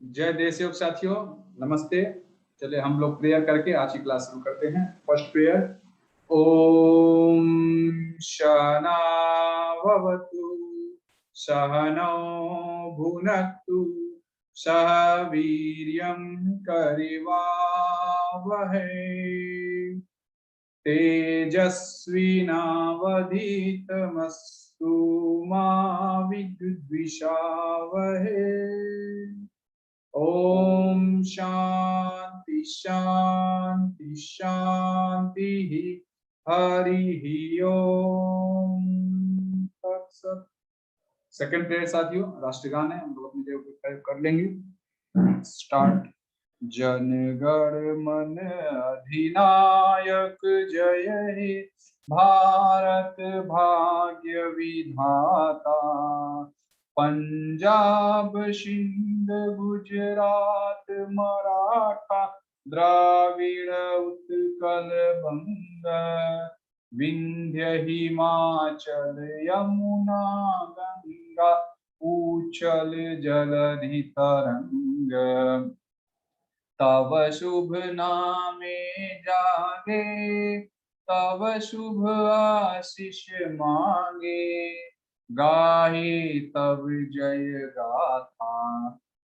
जय देश योग साथियों, नमस्ते। चलिए हम लोग प्रेयर करके आज की क्लास शुरू करते हैं। First prayer. ओम सहना भवतु सहनौ भुनक्तु सह वीर्यं करवावहै तेजस्विनावधीतमस्तु मा विद्विषावहै। ओम शांति शांति शांति हरि ओम। सेकंड प्रेयर साथियों, राष्ट्रगान है, हम लोग अपनी जगह पे कर लेंगे। स्टार्ट। जन गण मन अधिनायक जय हे भारत भाग्य विधाता। पंजाब सिंध गुजरात मराठा द्राविड़ उत्कल बंग विंध्य हिमाचल यमुना गंगा उच्छल जलधि तरंग। तव शुभ नामे जागे तव शुभ आशीष मांगे गाहे तब जय गाथा।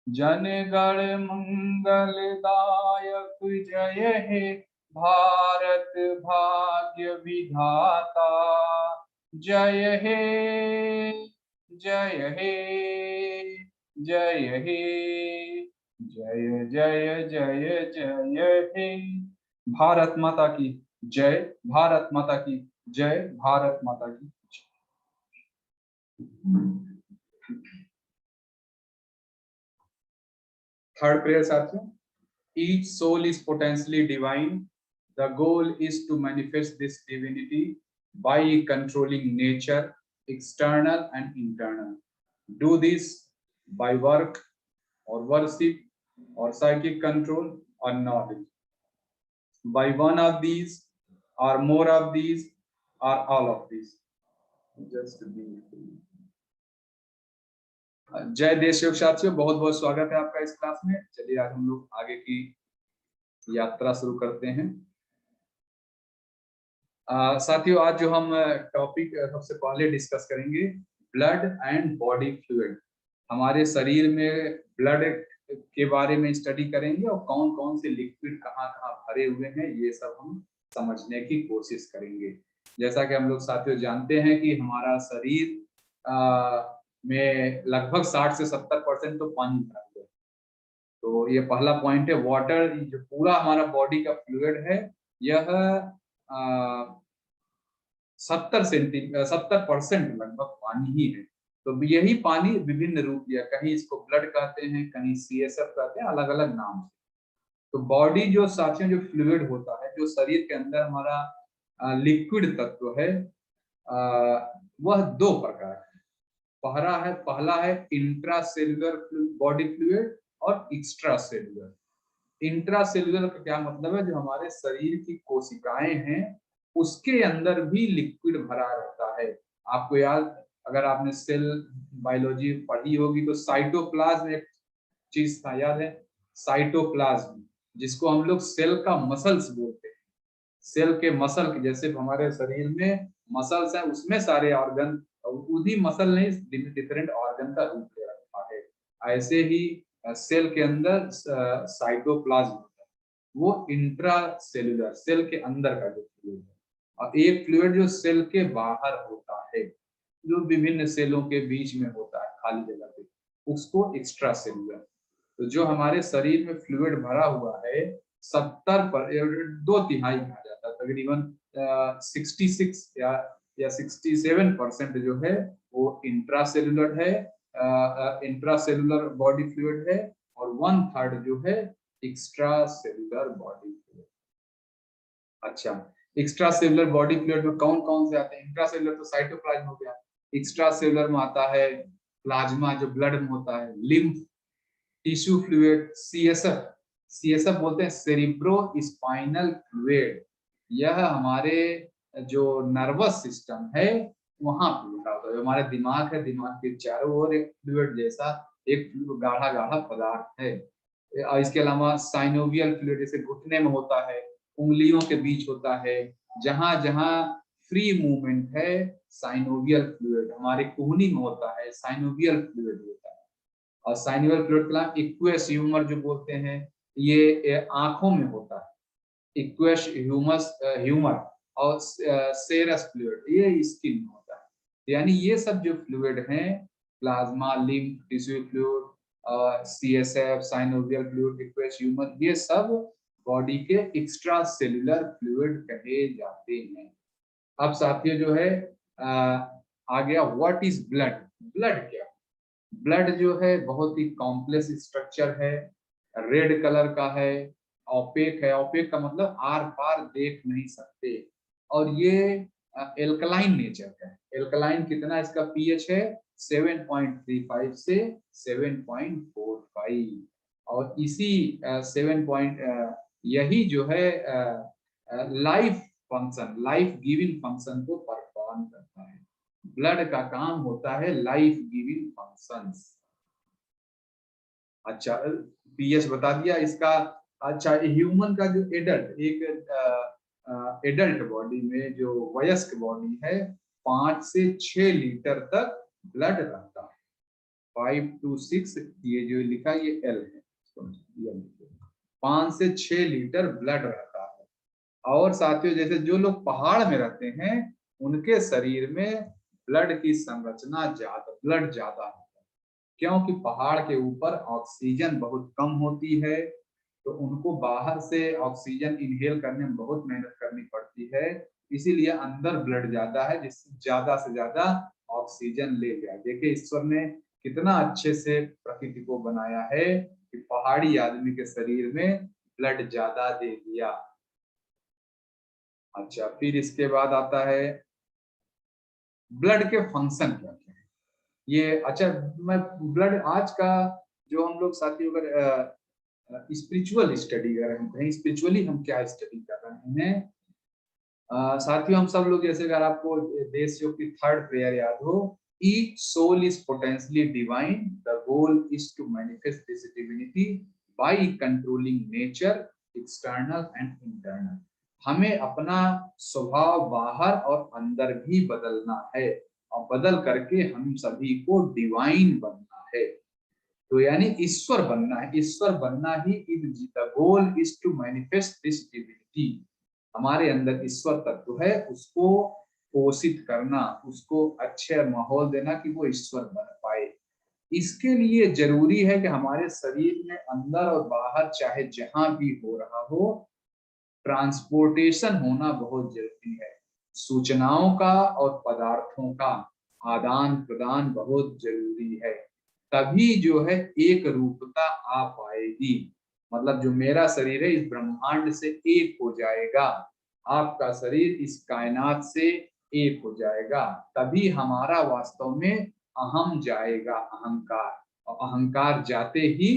जन गण मंगल दायक जय हे भारत भाग्य विधाता। जय हे जय हे जय हे जय जय जय जय हे। भारत माता की जय, भारत माता की जय, भारत माता की। थर्ड प्रेयर साथियों। Each soul is potentially divine. The goal is to manifest this divinity by controlling nature, external and internal. Do this by work or worship or psychic control or knowledge. By one of these or more of these or all of these. Just be free. जय देश योग साथियों, बहुत बहुत स्वागत है आपका इस क्लास में। चलिए आज हम लोग आगे की यात्रा शुरू करते हैं। साथियों, आज जो हम टॉपिक सबसे पहले डिस्कस करेंगे, ब्लड एंड बॉडी फ्लूइड। हमारे शरीर में ब्लड के बारे में स्टडी करेंगे और कौन कौन से लिक्विड कहाँ कहाँ भरे हुए हैं ये सब हम समझने की कोशिश करेंगे। जैसा कि हम लोग साथियों जानते हैं कि हमारा शरीर में लगभग 60 से 70% तो पानी भरा हुआ है। तो ये पहला पॉइंट है। वाटर जो पूरा हमारा बॉडी का फ्लूइड है, यह 70% लगभग पानी ही है। तो यही पानी विभिन्न रूप लिया, कहीं इसको ब्लड कहते हैं, कहीं CSF कहते हैं, अलग अलग नाम से। तो बॉडी जो साथियों जो फ्लूइड होता है, जो शरीर के अंदर हमारा लिक्विड तत्व है, वह दो प्रकार है। पहला है इंट्रासेल्युलर बॉडी फ्लूइड और एक्स्ट्रा सेल्युलर। इंट्रासेल्युलर का क्या मतलब है? जो हमारे शरीर की कोशिकाएं हैं उसके अंदर भी लिक्विड भरा रहता है। आपको याद, अगर आपने सेल बायोलॉजी पढ़ी होगी तो साइटोप्लाज्म एक चीज था, याद है? साइटोप्लाज्म, जिसको हम लोग सेल का मसल्स बोलते हैं। सेल के मसल के जैसे हमारे शरीर में मसल्स हैं, उसमें सारे ऑर्गन, उन्हीं मसल ने डिफरेंट ऑर्गन का रूप ले रखा है। ऐसे ही सेल के अंदर साइटोप्लाज्म होता है, वो इंट्रा सेल्युलर, सेल के अंदर का जो फ्लूइड है। और एक फ्लूइड जो सेल के बाहर होता है, जो विभिन्न सेलों के बीच में होता है खाली जगह पे, उसको एक्स्ट्रा सेल्युलर। तो जो हमारे शरीर में फ्लूइड भरा हुआ है 70 पर 2/3 कहा जाता है, तकरीबन 66 या 67% जो है वो इंट्रासेलुलर है, इंट्रासेलुलर बॉडी फ्लूइड है, और 1/3 जो है एक्स्ट्रा सेलुलर बॉडी फ्लूइड। अच्छा, एक्स्ट्रा सेलुलर बॉडी फ्लूइड में कौन कौन से आते हैं? इंट्रासेलुलर तो साइटोप्लाज्म हो गया, एक्स्ट्रा सेलुलर में आता है प्लाज्मा जो ब्लड में होता है, लिम्फ, टिश्यू फ्लूइड, CSF बोलते हैं सेरिब्रो स्पाइनल फ्लूइड। यह हमारे जो नर्वस सिस्टम है वहां पे होता है। हमारे दिमाग है, दिमाग के चारों ओर एक फ्लूइड जैसा एक गाढ़ा गाढ़ा पदार्थ है। और इसके अलावा साइनोवियल फ्लूइड जैसे घुटने में होता है, उंगलियों के बीच होता है, जहां जहां फ्री मूवमेंट है साइनोवियल फ्लूइड, हमारे कुहनी में होता है साइनोवियल फ्लूइड होता है। और साइनोवियल फ्लूइड के अलावा एक्वस ह्यूमर जो बोलते हैं, ये आंखों में होता है, एक्वस ह्यूमर। और सेरस फ्लूइड ये स्किन में होता है। यानी ये सब जो फ्लूइड हैं, plasma, lymph, tissue fluid, CSF, synovial fluid, aqueous humour, ये सब बॉडी के एक्स्ट्रा सेलुलर फ्लूइड कहे जाते हैं। अब साथियों जो है आ गया व्हाट इज ब्लड। ब्लड क्या? ब्लड जो है बहुत ही कॉम्प्लेक्स स्ट्रक्चर है, रेड कलर का है, ओपेक है। ओपेक का मतलब आर पार देख नहीं सकते। और ये एल्कलाइन नेचर का है। एल्कलाइन कितना इसका पीएच है? 7.35 से 7.45। और इसी 7 पॉइंट यही जो है life function, life giving function को परफॉर्म करता है। ब्लड का काम होता है लाइफ गिविंग फंक्शंस। अच्छा, पीएच बता दिया इसका। अच्छा, ह्यूमन का जो एडल्ट, एक एडल्ट बॉडी में जो वयस्क बॉडी है, 5 से 6 लीटर तक ब्लड रहता है। 5 to 6, ये जो लिखा ये एल है, 5 से 6 लीटर ब्लड रहता है। और साथियों जैसे जो लोग पहाड़ में रहते हैं, उनके शरीर में ब्लड की संरचना ज्यादा, ब्लड ज्यादा है, क्योंकि पहाड़ के ऊपर ऑक्सीजन बहुत कम होती है, तो उनको बाहर से ऑक्सीजन इनहेल करने में बहुत मेहनत करनी पड़ती है। इसीलिए अंदर ब्लड ज्यादा है, जिससे ज्यादा से ज्यादा ऑक्सीजन ले जाए। देखिए ईश्वर ने कितना अच्छे से प्रकृति को बनाया है कि पहाड़ी आदमी के शरीर में ब्लड ज्यादा दे दिया। अच्छा, फिर इसके बाद आता है ब्लड के फंक्शन क्या क्या है ये। अच्छा, मैं ब्लड आज का जो हम लोग साथियों अगर स्पिरिचुअल स्टडी कर रहे हैं, कहीं स्पिरिचुअली हम क्या स्टडी कर रहे हैं, साथियों हम सब लोग जैसे, अगर आपको देश योग की 3rd प्रेयर याद हो, each soul is potentially divine, the goal is to manifest this divinity by controlling nature external and internal. हमें अपना स्वभाव बाहर और अंदर भी बदलना है, और बदल करके हम सभी को डिवाइन बनना है। तो यानी ईश्वर बनना है। ईश्वर बनना ही is the goal is to manifest this divinity. हमारे अंदर ईश्वर तत्व है, उसको पोषित करना, उसको अच्छे माहौल देना कि वो ईश्वर बन पाए। इसके लिए जरूरी है कि हमारे शरीर में अंदर और बाहर चाहे जहां भी हो रहा हो, ट्रांसपोर्टेशन होना बहुत जरूरी है। सूचनाओं का और पदार्थों का आदान प्रदान बहुत जरूरी है। तभी जो है एक रूपता आ पाएगी। मतलब जो मेरा शरीर है इस ब्रह्मांड से एक हो जाएगा, आपका शरीर इस कायनात से एक हो जाएगा। तभी हमारा वास्तव में अहम जाएगा, अहंकार। और अहंकार जाते ही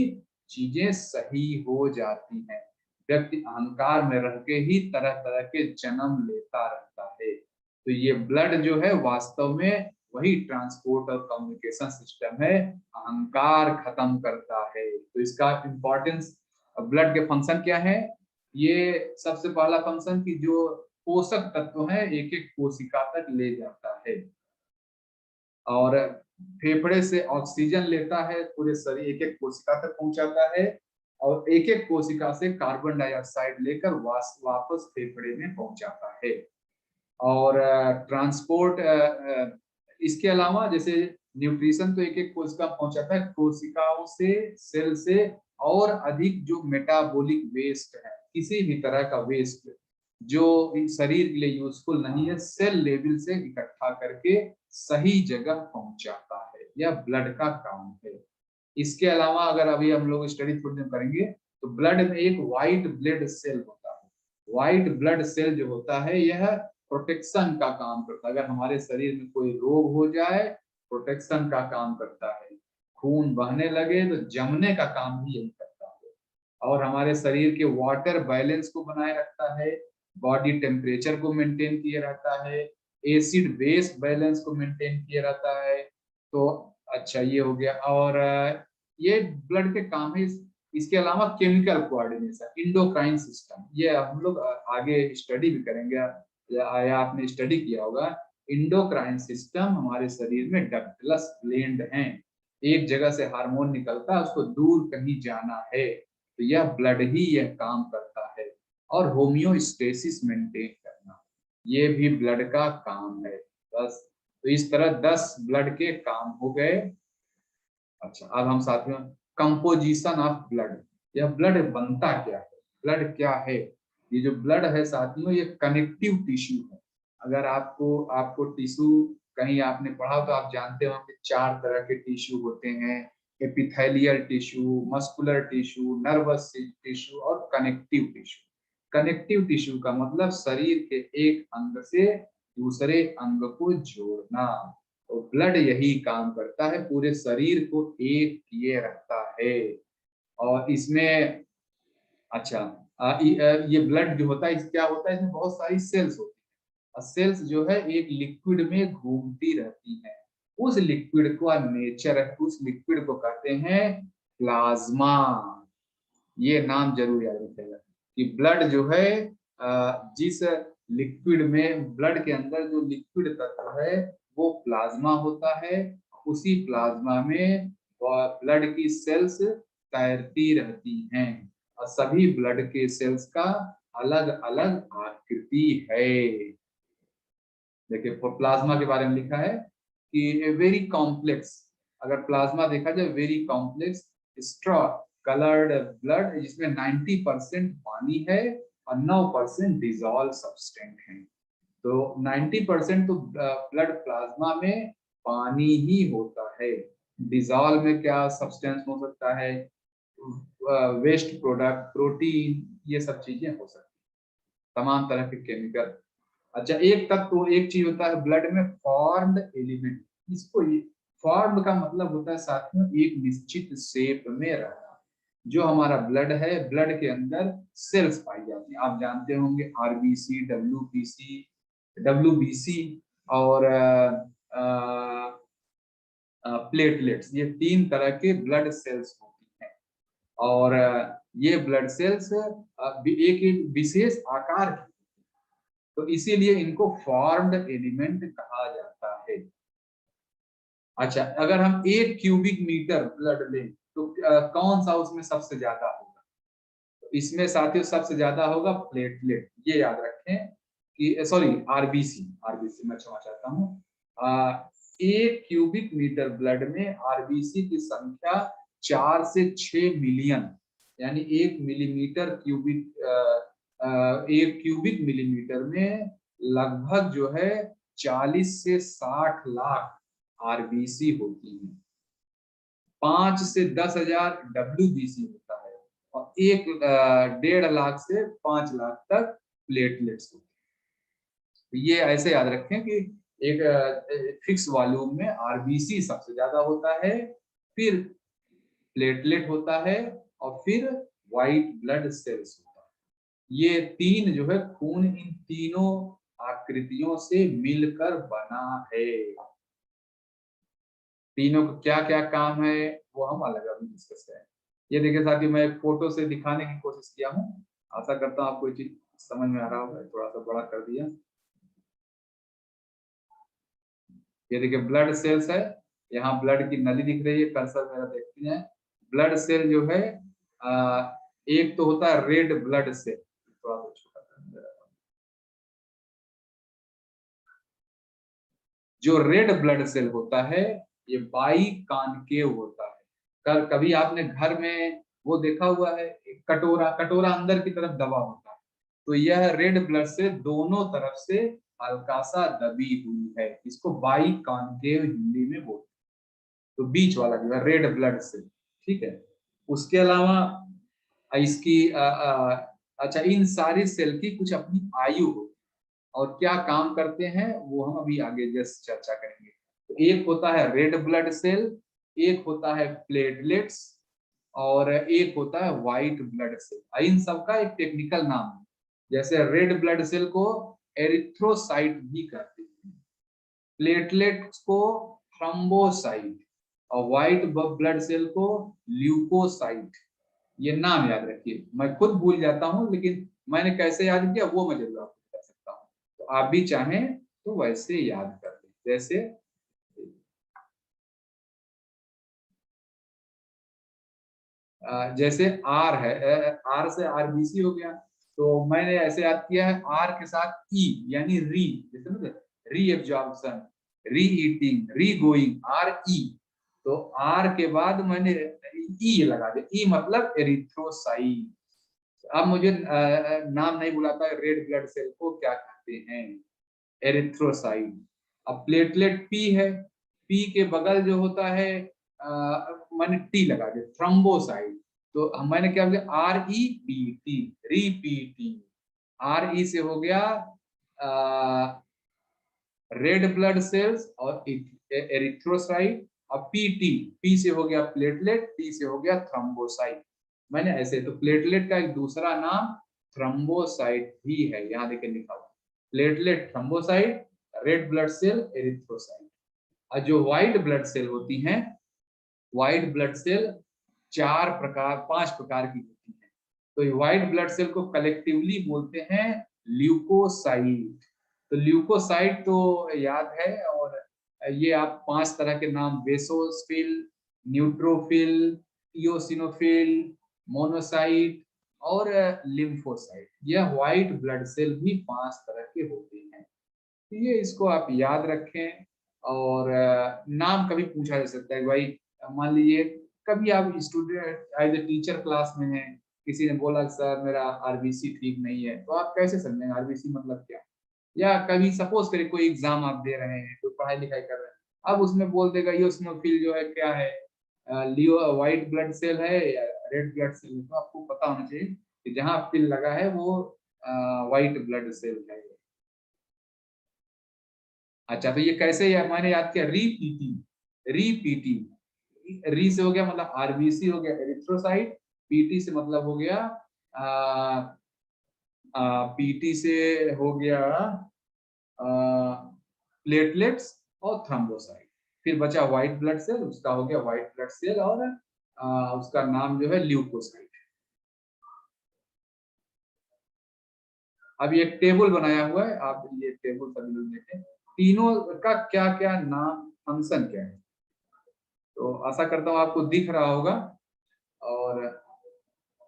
चीजें सही हो जाती हैं। व्यक्ति अहंकार में रह के ही तरह तरह के जन्म लेता रहता है। तो ये ब्लड जो है वास्तव में वही ट्रांसपोर्ट और कम्युनिकेशन सिस्टम है, अहंकार खत्म करता है। तो इसका इंपॉर्टेंस, ब्लड के फंक्शन क्या है? ये सबसे पहला फंक्शन कि जो पोषक तत्व है एक एक कोशिका तक ले जाता है, और फेफड़े से ऑक्सीजन लेता है, पूरे शरीर एक एक कोशिका तक पहुंचाता है, और एक एक कोशिका से कार्बन डाइऑक्साइड लेकर वापस फेफड़े में पहुंचाता है। और ट्रांसपोर्ट, इसके अलावा जैसे न्यूट्रिशन तो एक एक कोशिका पहुंचाता है, कोशिकाओं से, सेल से और अधिक जो मेटाबॉलिक वेस्ट है, किसी भी तरह का वेस्ट जो शरीर के लिए यूजफुल नहीं है, सेल लेवल से इकट्ठा करके सही जगह पहुंचाता है। यह ब्लड का काम है। इसके अलावा अगर अभी हम लोग स्टडी थोड़ी देर करेंगे, तो ब्लड में एक व्हाइट ब्लड सेल होता है। व्हाइट ब्लड सेल जो होता है यह प्रोटेक्शन का काम करता है। अगर हमारे शरीर में कोई रोग हो जाए, प्रोटेक्शन का काम करता है। खून बहने लगे तो जमने का काम भी यही करता है। और हमारे शरीर के वाटर बैलेंस को बनाए रखता है, बॉडी टेम्परेचर को मेंटेन किए रहता है, एसिड बेस बैलेंस को मेंटेन किए रहता है। तो अच्छा, ये हो गया। और ये ब्लड के काम है। इसके अलावा केमिकल कोऑर्डिनेशन, इंडोक्राइन सिस्टम, ये हम लोग आगे स्टडी भी करेंगे, या आपने स्टडी किया होगा। इंडोक्राइन सिस्टम हमारे शरीर में डक्टलस ग्लैंड हैं, एक जगह से हार्मोन निकलता है, उसको दूर कहीं जाना है तो यह ब्लड ही यह काम करता है। और होम्योस्टेसिस मेंटेन करना, ये भी ब्लड का काम है। बस, तो इस तरह 10 ब्लड के काम हो गए। अच्छा, अब हम साथियों कंपोजिशन ऑफ ब्लड, यह ब्लड बनता क्या है, ब्लड क्या है। ये जो ब्लड है साथियों, ये कनेक्टिव टिश्यू है। अगर आपको आपको टिश्यू कहीं आपने पढ़ा तो आप जानते होंगे 4 तरह के टिश्यू होते हैं, epithelial tissue, muscular tissue, nervous tissue और कनेक्टिव टिश्यू। कनेक्टिव टिश्यू का मतलब शरीर के एक अंग से दूसरे अंग को जोड़ना, तो ब्लड यही काम करता है, पूरे शरीर को एक किए रखता है। और इसमें अच्छा ये ब्लड जो होता है, क्या होता है, इसमें बहुत सारी सेल्स होती है, और सेल्स जो है एक लिक्विड में घूमती रहती हैं। उस लिक्विड को नेचर, उस लिक्विड को कहते हैं प्लाज्मा। ये नाम जरूर याद रखिएगा कि ब्लड जो है जिस लिक्विड में, ब्लड के अंदर जो लिक्विड तत्व है वो प्लाज्मा होता है। उसी प्लाज्मा में ब्लड की सेल्स तैरती रहती हैं, और सभी ब्लड के सेल्स का अलग अलग आकृति है। देखिए प्लाज्मा के बारे में लिखा है कि वेरी कॉम्प्लेक्स, अगर प्लाज्मा देखा जाए very complex straw coloured blood, जिसमें 90% पानी है और 9% डिजॉल्व सब्सटेंट है। तो 90% तो ब्लड प्लाज्मा में पानी ही होता है। डिजॉल्व में क्या सब्सटेंस हो सकता है, वेस्ट प्रोडक्ट, प्रोटीन, ये सब चीजें हो सकती हैं, तमाम तरह के केमिकल। अच्छा, एक तत्व, एक चीज होता है ब्लड में फॉर्म्ड एलिमेंट। इसको फॉर्म्ड का मतलब होता है साथियों एक निश्चित शेप में रहना। जो हमारा ब्लड है, ब्लड के अंदर सेल्स पाई जाती हैं, आप जानते होंगे आरबीसी, डब्ल्यूबीसी और प्लेटलेट्स, ये 3 तरह के ब्लड सेल्स होती हैं। और ये ब्लड सेल्स एक एक विशेष आकार की, तो इसीलिए इनको फॉर्म्ड एलिमेंट कहा जाता है। अच्छा, अगर हम 1 क्यूबिक मीटर ब्लड लें तो कौन सा उसमें सबसे ज्यादा होगा, तो इसमें साथियों सबसे ज्यादा होगा प्लेटलेट। ये याद रखें कि सॉरी आरबीसी, आरबीसी मैं क्षमा चाहता हूँ। 1 क्यूबिक मीटर ब्लड में आरबीसी की संख्या 4 से 6 मिलियन, यानी 1 मिलीमीटर क्यूबिक, 1 क्यूबिक मिलीमीटर में लगभग जो है 40 से 60 लाख आरबीसी होती है। 5 से 10,000 डब्ल्यूबीसी होता है, और 1.5 लाख से 5 लाख तक प्लेटलेट्स होते हैं। तो ये ऐसे याद रखें कि एक फिक्स वॉल्यूम में आरबीसी सबसे ज्यादा होता है, फिर प्लेटलेट होता है, और फिर व्हाइट ब्लड सेल्स होता है। ये 3 जो है खून इन तीनों आकृतियों से मिलकर बना है। तीनों का क्या क्या काम है वो हम अलग अभी डिस्कस करें। ये देखिए साथियों, मैं एक फोटो से दिखाने की कोशिश किया हूँ, आशा करता हूँ आपको ये चीज समझ में आ रहा होगा। थोड़ा सा बड़ा कर दिया। ये देखिए ब्लड सेल्स है, यहाँ ब्लड की नली दिख रही है, कर्सर मेरा देखते हैं। ब्लड सेल जो है एक तो होता है रेड ब्लड सेल, थोड़ा सा छोटा कर देता हूं। जो रेड ब्लड सेल होता है ये बाई कॉनकेव होता है। कभी आपने घर में वो देखा हुआ है, एक कटोरा, कटोरा अंदर की तरफ दबा होता है, तो यह रेड ब्लड सेल दोनों तरफ से हल्का सा दबी हुई है, इसको बाई कॉनकेव हिंदी में बोलते हैं। तो बीच वाला जो है रेड ब्लड सेल, ठीक है। उसके अलावा इसकी अच्छा, इन सारी सेल की कुछ अपनी आयु होती है, और क्या काम करते हैं वो हम अभी आगे जस्ट चर्चा करेंगे। तो एक होता है रेड ब्लड सेल, एक होता है प्लेटलेट्स, और एक होता है व्हाइट ब्लड सेल। इन सबका एक टेक्निकल नाम है। जैसे रेड ब्लड सेल को एरिथ्रोसाइट भी कहते हैं, प्लेटलेट्स को थ्रोम्बोसाइट, और व्हाइट ब्लड सेल को ल्यूकोसाइट। ये नाम याद रखिए, मैं खुद भूल जाता हूँ, लेकिन मैंने कैसे याद किया वो मैं जरूर आपको बता सकता हूँ। तो आप भी चाहें तो वैसे याद कर लें। जैसे जैसे आर है, आर से आरबीसी हो गया, तो मैंने ऐसे याद किया है आर के साथ ई, यानी री, जैसे ना री एब्जॉर्प्शन, री ईटिंग, री गोइंग, आर ई। तो आर के बाद मैंने ई लगा दिया, ई मतलब एरिथ्रोसाइट। अब मुझे नाम नहीं बुलाता है, रेड ब्लड सेल को क्या कहते हैं, एरिथ्रोसाइट। अब प्लेटलेट पी है, पी के बगल जो होता है मैंने टी लगा दिया, थ्रोम्बोसाइट। तो मैंने क्या किया, आर ई पी टी, रिपीटी। आर ई से हो गया रेड ब्लड सेल्स और एरिथ्रोसाइट। और पीटी, पी से हो गया प्लेटलेट, टी से हो गया थ्रोम्बोसाइट। मैंने ऐसे, तो प्लेटलेट का एक दूसरा नाम थ्रोम्बोसाइट भी है, यहाँ देखिए लिखा हुआ, platelet, thrombocyte, red blood cell, erythrocyte. और जो व्हाइट ब्लड सेल होती हैं, व्हाइट ब्लड सेल चार प्रकार, पांच प्रकार की होती है। तो ये व्हाइट ब्लड सेल को कलेक्टिवली बोलते हैं ल्यूकोसाइट। तो ल्यूकोसाइट तो याद है, और ये आप पांच तरह के नाम, बेसोफिल, न्यूट्रोफिल, इयोसिनोफिल, मोनोसाइट और लिम्फोसाइट, यह व्हाइट ब्लड सेल भी पांच तरह के होते हैं। तो ये इसको आप याद रखें। और नाम कभी पूछा जा सकता है भाई, मान लीजिए कभी आप student as a teacher class में हैं, किसी ने बोला सर मेरा आरबीसी ठीक नहीं है, तो आप कैसे समझेंगे आरबीसी मतलब क्या। या कभी सपोज करें कोई एग्जाम आप दे रहे हैं, कोई पढ़ाई लिखाई कर रहे हैं, अब उसमें बोल देगा इयोसिनोफिल जो है क्या है, लियो व्हाइट ब्लड सेल है या रेड ब्लड सेल है, तो आपको पता होना चाहिए कि जहाँ फिल लगा है वो व्हाइट ब्लड सेल है। अच्छा, तो ये कैसे मैंने याद किया, रीपीटी, रीपीटी, री से हो गया मतलब आरबीसी हो गया एरिथ्रोसाइट, पीटी से मतलब हो गया पीटी से हो गया प्लेटलेट्स और थ्रोम्बोसाइट। फिर बचा व्हाइट ब्लड सेल, उसका हो गया व्हाइट ब्लड सेल, और उसका नाम जो है ल्यूकोसाइट। अब ये टेबल बनाया हुआ है, आप ये टेबल सभी लोग देखें, तीनों का क्या क्या नाम, फंक्शन क्या है। तो आशा करता हूँ आपको दिख रहा होगा। और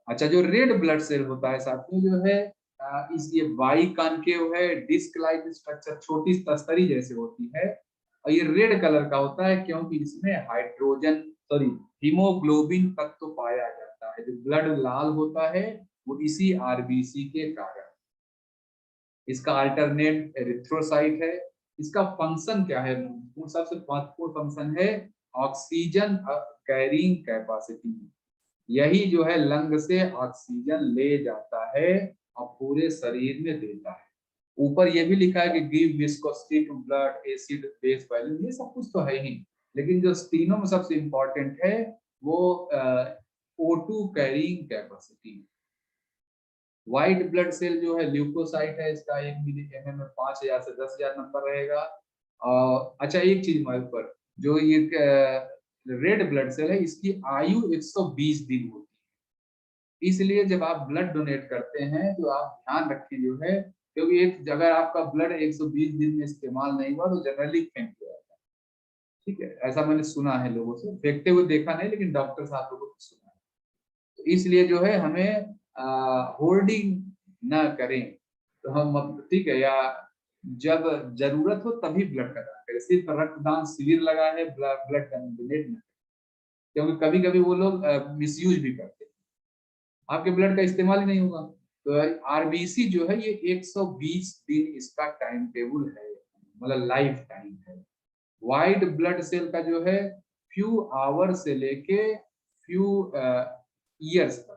अच्छा, जो रेड ब्लड सेल होता है साथियों जो है, इस ये बाई कॉन्केव है, डिस्क लाइक स्ट्रक्चर, छोटी तस्तरी जैसे होती है, और ये रेड कलर का होता है क्योंकि इसमें हाइड्रोजन, सॉरी, हीमोग्लोबिन तत्व पाया जाता है। जो ब्लड लाल होता है वो इसी आरबीसी के कारण। इसका अल्टरनेट एरिथ्रोसाइट है। इसका फंक्शन क्या है, सबसे महत्वपूर्ण फंक्शन है ऑक्सीजन कैरिंग कैपेसिटी। यही जो है लंग से ऑक्सीजन ले जाता है और पूरे शरीर में देता है। ऊपर ये भी लिखा है कि give viscosity to blood, acid base value, ये सब कुछ तो है ही, लेकिन जो तीनों में सबसे इंपॉर्टेंट है वो O2 carrying capacity. White blood cell जो है ल्यूकोसाइट है, इसका 1 मिली एमएम में 5000 से 10,000 नंबर रहेगा। और अच्छा, एक चीज मैं ऊपर, जो ये रेड ब्लड सेल है, इसकी आयु 120 दिन होती है। इसलिए जब आप ब्लड डोनेट करते हैं तो आप ध्यान रखें जो है, क्योंकि एक अगर आपका ब्लड 120 दिन में इस्तेमाल नहीं हुआ तो जनरली फेंक दिया जाता है। ठीक है, ऐसा मैंने सुना है, लोगों से फेंकते हुए देखा नहीं, लेकिन डॉक्टर साहब लोगों से सुना है। तो इसलिए जो है हमें होर्डिंग ना करें। तो हम ठीक है, या जब जरूरत हो तभी ब्लड का दान करें, सिर्फ रक्तदान शिविर लगा है ब्लड डोनेट ना, क्योंकि कभी कभी वो लोग मिसयूज भी करते हैं, आपके ब्लड का इस्तेमाल ही नहीं होगा। तो आरबीसी जो है ये 120 दिन इसका टाइम टेबल है, मतलब लाइफ टाइम है। व्हाइट ब्लड सेल का जो है फ्यू आवर से लेके फ्यू ईयर्स तक,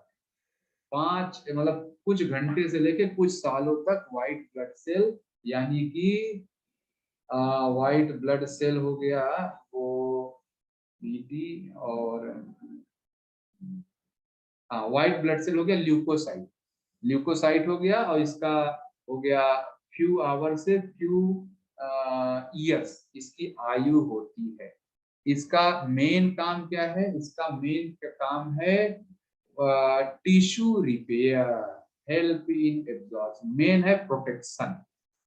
पांच मतलब कुछ घंटे से लेके कुछ सालों तक व्हाइट ब्लड सेल, यानी कि व्हाइट ब्लड सेल हो गया वो बीटी, और हाँ, व्हाइट ब्लड सेल हो गया ल्यूकोसाइट, ल्यूकोसाइट हो गया, और इसका हो गया फ्यू आवर से फ्यू ईयर्स इसकी आयु होती है। इसका मेन काम क्या है? इसका मेन काम है tissue repair, help in absorption, main है प्रोटेक्शन।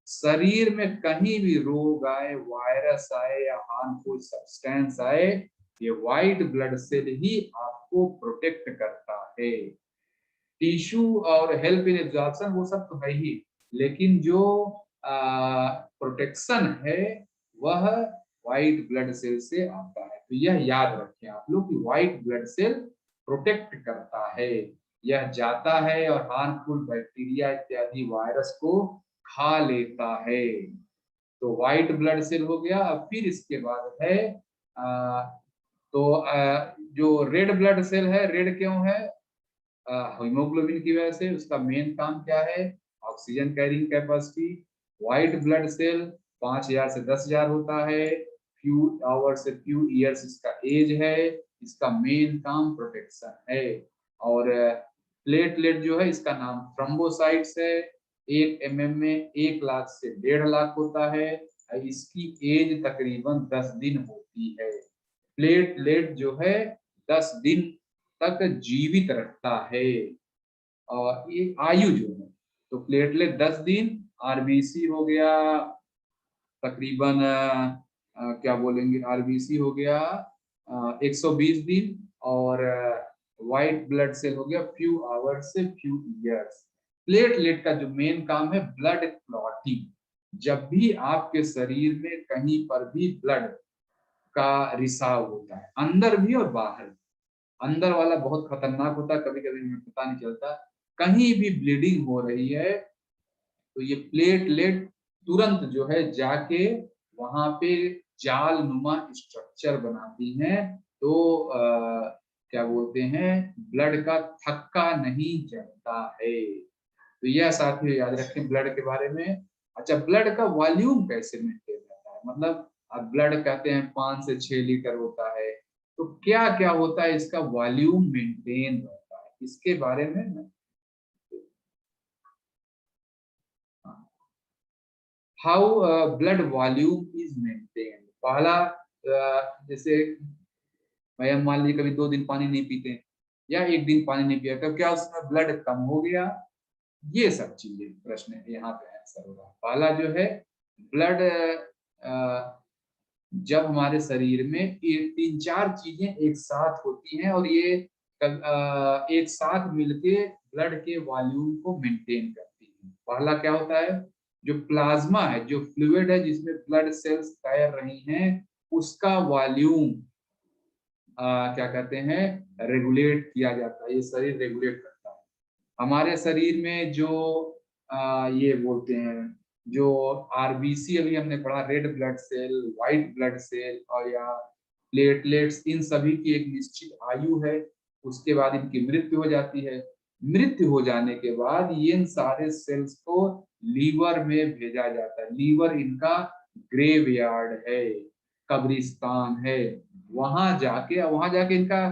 शरीर में कहीं भी रोग आए, वायरस आए या हार्मफुल सब्सटेंस आए, ये व्हाइट ब्लड सेल ही आपको प्रोटेक्ट करता है। टिश्यू और हेल्प इन एब्जॉर्प्शन वो सब तो है ही, लेकिन जो प्रोटेक्शन है वह व्हाइट ब्लड सेल से आता है। तो यह याद रखें आप लोग कि व्हाइट ब्लड सेल प्रोटेक्ट करता है, यह जाता है और हार्मफुल बैक्टीरिया इत्यादि वायरस को खा लेता है। तो व्हाइट ब्लड सेल हो गया। अब फिर इसके बाद है जो रेड ब्लड सेल है, रेड क्यों है? हीमोग्लोबिन की वजह से। उसका मेन काम क्या है? Oxygen carrying capacity. White blood cell 5000 से 10,000 होता है, फ्यू आवर से फ्यू ईयर्स इसका एज है। इसका मेन काम प्रोटेक्शन है। और प्लेटलेट जो है, इसका नाम थ्रोम्बोसाइट्स है। 1 mm में 1 लाख से 1.5 लाख होता है। इसकी एज तकरीबन 10 दिन होती है। प्लेटलेट जो है 10 दिन तक जीवित रखता है। और ये आयु जो है, तो प्लेटलेट 10 दिन, आरबीसी हो गया तकरीबन क्या बोलेंगे, आरबीसी हो गया 120 दिन, और व्हाइट ब्लड सेल हो गया फ्यू आवर्स से फ्यू ईयर्स। प्लेटलेट का जो मेन काम है ब्लड क्लॉटिंग। जब भी आपके शरीर में कहीं पर भी ब्लड का रिसाव होता है, अंदर भी और बाहर, अंदर वाला बहुत खतरनाक होता है, कभी कभी हमें पता नहीं चलता, कहीं भी ब्लीडिंग हो रही है तो ये प्लेटलेट तुरंत जो है जाके वहां पे जाल नुमा स्ट्रक्चर बनाती हैं। तो क्या बोलते हैं, ब्लड का थक्का नहीं जमता है। तो यह साथियों याद रखें ब्लड के बारे में। अच्छा, ब्लड का वॉल्यूम कैसे मेंटेन रहता है? मतलब अब ब्लड कहते हैं 5 से 6 लीटर होता है, तो क्या क्या होता है इसका वॉल्यूम मेंटेन रहता है, इसके बारे में how blood volume is maintain. पहला जैसे भैया मान लीजिए कभी 2 दिन पानी नहीं पीते या 1 दिन पानी नहीं पिया, तब क्या उसमें ब्लड कम हो गया? ये सब चीजें प्रश्न यहाँ पे आंसर होगा। पहला जो है ब्लड, जब हमारे शरीर में ये 3-4 चीजें एक साथ होती हैं और ये एक साथ मिलके ब्लड के वॉल्यूम को मेंटेन करती हैं। पहला क्या होता है? जो प्लाज्मा है, जो फ्लूइड है जिसमें ब्लड सेल्स तैर रही हैं, उसका वॉल्यूम क्या कहते हैं, रेगुलेट किया जाता है। ये शरीर रेगुलेट करता है। हमारे शरीर में जो ये बोलते हैं, जो आरबीसी अभी हमने पढ़ा, red blood cell, white blood cell और या प्लेटलेट्स, इन सभी की एक निश्चित आयु है। उसके बाद इनकी मृत्यु हो जाती है। मृत्यु हो जाने के बाद ये इन सारे सेल्स को लीवर में भेजा जाता है। लीवर इनका ग्रेवयार्ड है, कब्रिस्तान है। वहां जाके इनका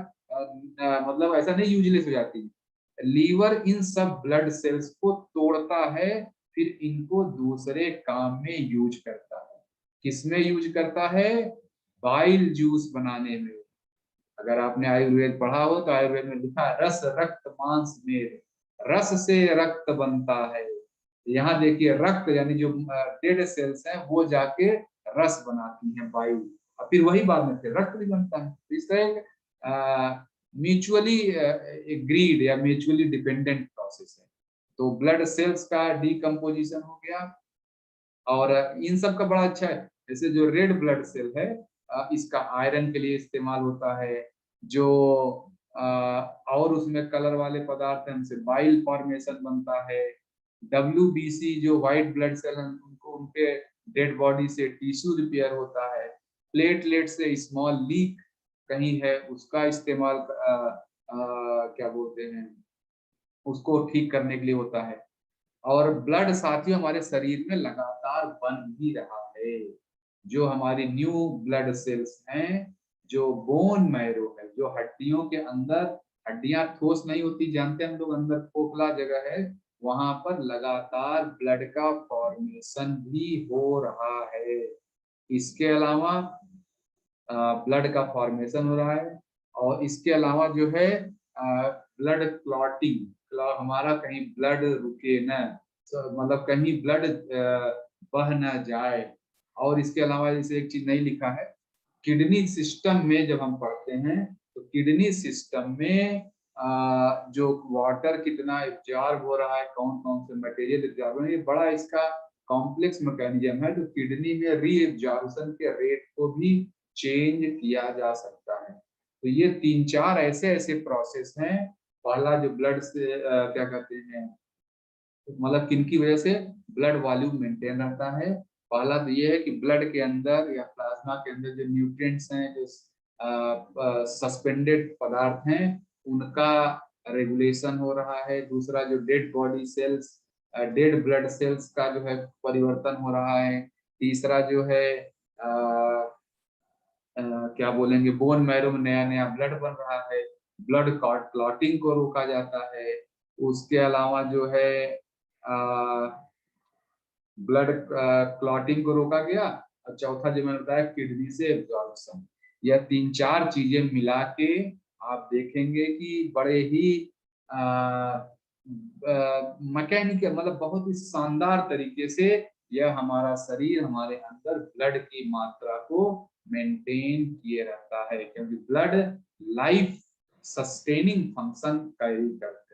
मतलब ऐसा नहीं यूजलेस हो जाती। लीवर इन सब ब्लड सेल्स को तोड़ता है, फिर इनको दूसरे काम में यूज करता है। किसमें यूज करता है? बाइल जूस बनाने में। अगर आपने आयुर्वेद पढ़ा हो तो आयुर्वेद में लिखा है रस रक्त मांस मेद, रस से रक्त बनता है। यहाँ देखिए रक्त यानी जो डेड सेल्स हैं वो जाके रस बनाती हैं, बाइल, और फिर वही बाद में फिर रक्त भी बनता है। तो इस तरह म्यूचुअली एग्रीड या म्यूचुअली डिपेंडेंट प्रोसेस है। तो ब्लड सेल्स का डिकम्पोजिशन हो गया। और इन सब का बड़ा अच्छा है। जैसे जो रेड ब्लड सेल है, इसका आयरन के लिए इस्तेमाल होता है। जो और उसमें कलर वाले पदार्थ हैं, उनसे बाइल फॉर्मेशन बनता है। डब्ल्यूबीसी जो व्हाइट ब्लड सेल हैं, उनको उनके डेड बॉडी से टिश्यू रिपेयर होता है। प्लेटलेट से स्मॉल लीक कहीं है, उसका इस्तेमाल क्या बोलते हैं, उसको ठीक करने के लिए होता है। और ब्लड साथियों हमारे शरीर में लगातार बन ही रहा है। जो हमारी न्यू ब्लड सेल्स हैं, जो बोन मैरो है, जो हड्डियों के अंदर, हड्डियां ठोस नहीं होती जानते हैं हम लोग, अंदर खोखला जगह है, वहां पर लगातार ब्लड का फॉर्मेशन भी हो रहा है। इसके अलावा ब्लड का फॉर्मेशन हो रहा है। और इसके अलावा जो है ब्लड क्लॉटिंग, हमारा कहीं ब्लड रुके न, मतलब कहीं ब्लड बह न जाए। और इसके अलावा जैसे एक चीज नहीं लिखा है, किडनी सिस्टम में जब हम पढ़ते हैं तो किडनी सिस्टम में जो वाटर कितना एब्जॉर्ब हो रहा है, कौन कौन से मटेरियल एब्जॉर्ब हो रहा है, ये बड़ा इसका कॉम्प्लेक्स मैकेनिज्म है। जो किडनी में री एब्जॉर्प्शन के रेट को भी चेंज किया जा सकता है। तो ये 3-4 ऐसे ऐसे प्रोसेस हैं। पहला जो ब्लड से क्या कहते हैं, मतलब किनकी वजह से ब्लड वॉल्यूम मेंटेन रहता है। पहला तो ये है कि ब्लड के अंदर या प्लाज्मा के अंदर जो न्यूट्रिएंट्स हैं, जो सस्पेंडेड पदार्थ हैं, उनका रेगुलेशन हो रहा है। दूसरा जो dead body cells, dead blood cells का जो है परिवर्तन हो रहा है। तीसरा जो है क्या बोलेंगे, बोन मैरो में नया नया ब्लड बन रहा है, ब्लड क्लॉटिंग को रोका जाता है। उसके अलावा जो है ब्लड क्लॉटिंग को रोका गया। और चौथा जो मैंने बताया किडनी से एब्जॉर्प्शन। यह 3-4 चीजें मिला के आप देखेंगे कि बड़े ही मैकेनिकल, मतलब बहुत ही शानदार तरीके से यह हमारा शरीर हमारे अंदर ब्लड की मात्रा को मेंटेन किए रहता है, क्योंकि blood life sustaining function conduct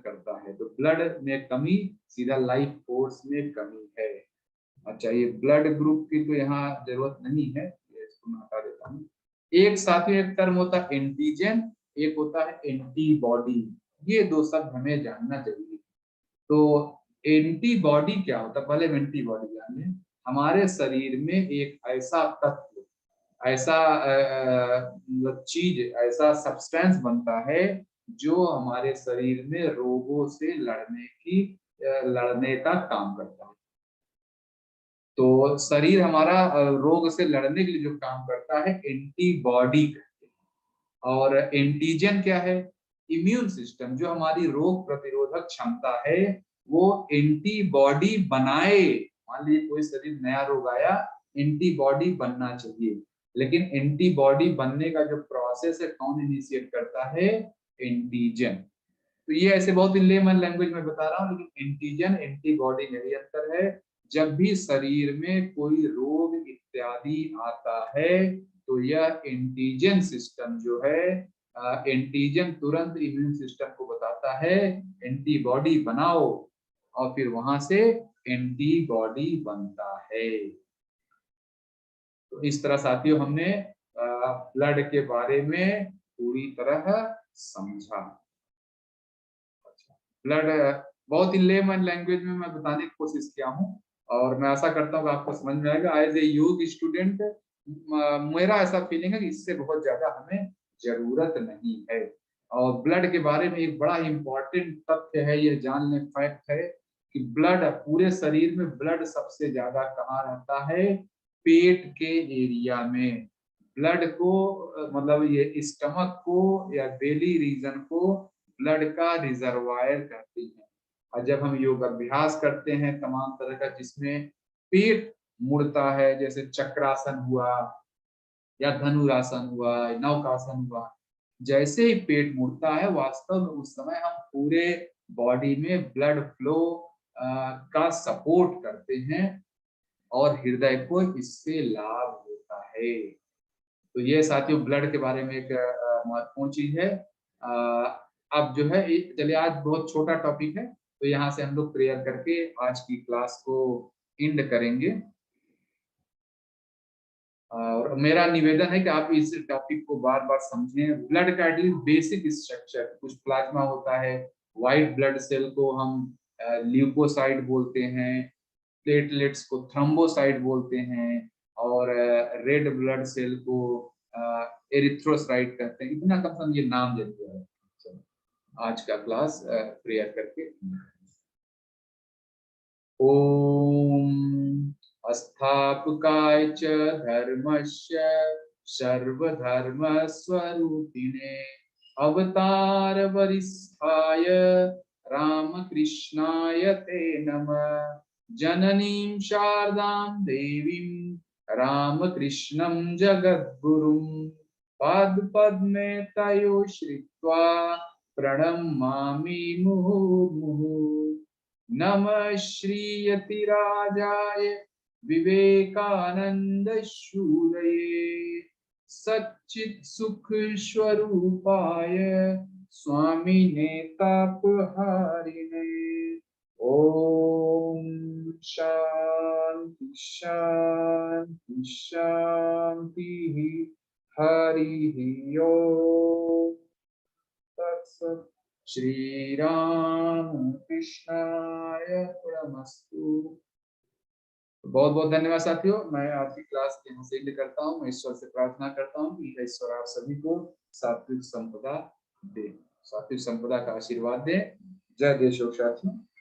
करता है। तो ब्लड में कमी सीधा लाइफ फोर्स में कमी है। अच्छा, ये ब्लड ग्रुप की तो यहाँ जरूरत नहीं है, इसको मैं हटा देता हूँ। एक साथ ही एक टर्म होता है एंटीजन, एक होता है एंटीबॉडी। ये दो शब्द हमें जानना जरूरी है। तो एंटीबॉडी क्या होता है, पहले एंटीबॉडी जानिए। हमारे शरीर में एक ऐसा तत्व, ऐसा मतलब चीज, ऐसा सब्सटेंस बनता है जो हमारे शरीर में रोगों से लड़ने का काम करता है। तो शरीर हमारा रोग से लड़ने के लिए जो काम करता है एंटीबॉडी कहते हैं। और एंटीजन क्या है, इम्यून सिस्टम जो हमारी रोग प्रतिरोधक क्षमता है वो एंटीबॉडी बनाए। मान लीजिए कोई शरीर नया रोग आया, एंटीबॉडी बनना चाहिए, लेकिन एंटीबॉडी बनने का जो प्रोसेस है कौन इनिशिएट करता है, एंटीजन। तो ये ऐसे बहुत ही लेमन लैंग्वेज में बता रहा हूँ, लेकिन एंटीजन एंटीबॉडी में यही अंतर है। जब भी शरीर में कोई रोग इत्यादि आता है तो यह एंटीजन सिस्टम जो है, एंटीजन तुरंत इम्यून सिस्टम को बताता है एंटीबॉडी बनाओ, और फिर वहां से एंटीबॉडी बनता है। तो इस तरह साथियों हमने ब्लड के बारे में पूरी तरह समझा। ब्लड बहुत ही लेमन लैंग्वेज में मैं बताने की कोशिश किया हूँ, और मैं आशा करता हूँ कि आपको समझ में आएगा। एज ए योग स्टूडेंट मेरा ऐसा फीलिंग है कि इससे बहुत ज्यादा हमें जरूरत नहीं है। और ब्लड के बारे में एक बड़ा इंपॉर्टेंट तथ्य है, ये जान लें, फैक्ट है कि ब्लड, पूरे शरीर में ब्लड सबसे ज्यादा कहाँ रहता है, पेट के एरिया में। ब्लड को मतलब ये स्टमक को या बेली रीजन को ब्लड का रिजर्वायर कहते हैं। और जब हम योग अभ्यास करते हैं तमाम तरह का, जिसमें पेट मुड़ता है, जैसे चक्रासन हुआ या धनुरासन हुआ, नौकासन हुआ, जैसे ही पेट मुड़ता है वास्तव में उस समय हम पूरे बॉडी में ब्लड फ्लो का सपोर्ट करते हैं और हृदय को इससे लाभ होता है। तो ये साथियों ब्लड के बारे में एक महत्वपूर्ण चीज है। अब जो है, चलिए आज बहुत छोटा टॉपिक है, तो यहाँ से हम लोग प्रेयर करके आज की क्लास को एंड करेंगे। और मेरा निवेदन है कि आप इस टॉपिक को बार बार समझें। ब्लड का एटलीस्ट बेसिक स्ट्रक्चर, कुछ प्लाज्मा होता है, व्हाइट ब्लड सेल को हम ल्यूकोसाइट बोलते हैं, प्लेटलेट्स को थ्रोम्बोसाइट बोलते हैं, और रेड ब्लड सेल को एरिथ्रोसाइट कहते हैं। इतना कम से कम ये नाम देते हैं। आज का क्लास प्रेयर करके, ओम अस्थापकाय च धर्मस्य सर्वधर्म स्वरूपिणे अवतार वरिष्ठाय रामकृष्णाय ते नमः। जननीं शारदां देवीं रामकृष्णं जगद्गुरुं पादपद्मे तयो श्रित्वा प्रणमामि मुहुर्मुहुः। नमः श्रीयतिराजाय विवेकानंद शूरये सच्चित् सुख स्वरूपाय स्वामिने तापहारिणे। ओम शांति शांति शांति। हरि ओम तत्सत्। श्री राम कृष्णाय प्रणमस्तु। बहुत बहुत धन्यवाद साथियों। मैं आपकी क्लास यहाँ से एंड करता हूँ। मैं ईश्वर से प्रार्थना करता हूँ कि ईश्वर आप सभी को सात्विक संपदा दे, सात्विक संपदा का आशीर्वाद दे। जय देश हो साथियों।